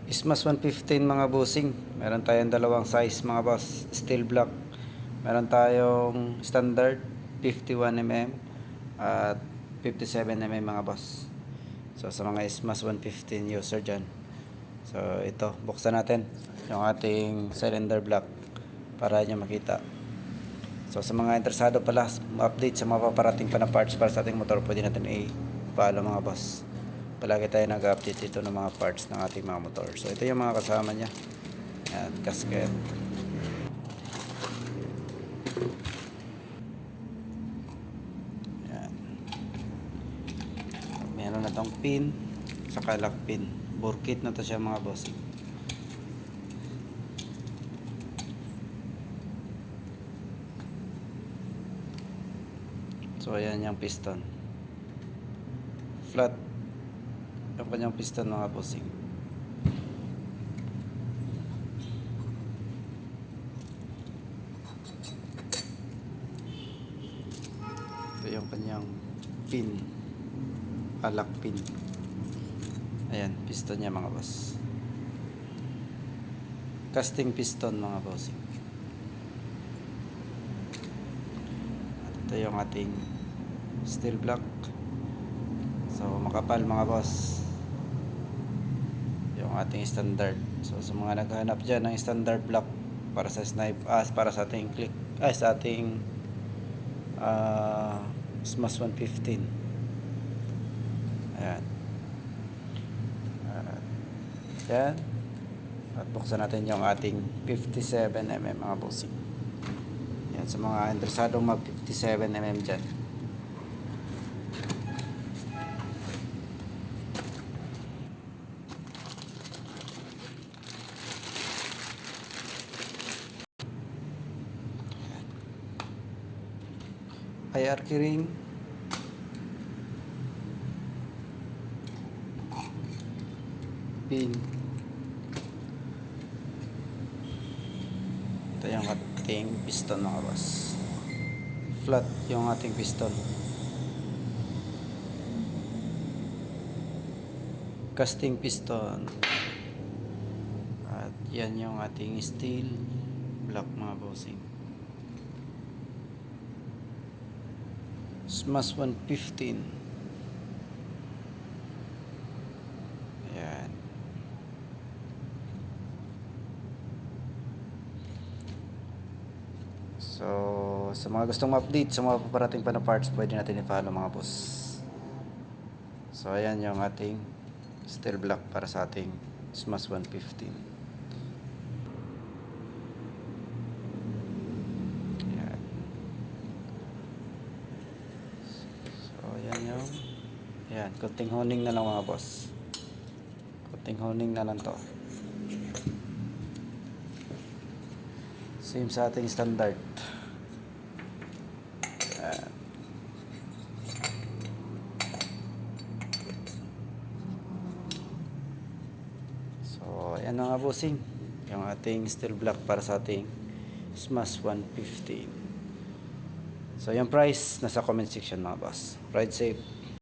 Smash 115 mga bossing. Meron tayong dalawang size mga boss. Steel block. Meron tayong standard 51mm at 57mm mga boss. So sa mga Smash 115 user dyan. So ito, buksan natin yung ating cylinder block para nyo makita. So sa mga interesado pala, update sa mga paparating pa na parts para sa ating motor, pwede natin i-follow mga boss. Palagi tayo nag-update dito ng mga parts ng ating mga motor. So ito yung mga kasama niya. Yan, gasket. Yan. Meron na tong pin, saka lock pin. Burkit na to siya mga boss. So ayan yung piston. Flat yung kanyang piston mga bossing. Ito yung kanyang pin, alak pin. Ayan, piston niya mga boss. Casting piston mga bossing. At ito yung ating steel block. So makapal mga boss yung ating standard. So sa mga naghahanap dyan ng standard block para sa snipe, para sa ating click, sa ating Smash 115. Ayan. Ayan. At buksan natin yung ating 57mm mga bossing. Yan, sa mga interesadong mag 57mm dyan. IR keyring, pin. Ito yung ating piston mga boss. Flat yung ating piston. Casting piston. At yan yung ating steel block mga bossing. Smash 115. Ayan. So, sa mga gustong update sa mga paparating pa na parts, pwede natin i-follow mga boss. So, ayan yung ating steel block para sa ating Smash 115. Yan, kunting honing na lang mga boss. Kunting honing na lang to. Same sa ating standard. Yan. So, ayan na nga bossing. Yung ating steel block para sa ating Smash 115. So, yung price nasa comment section mga boss. Ride safe.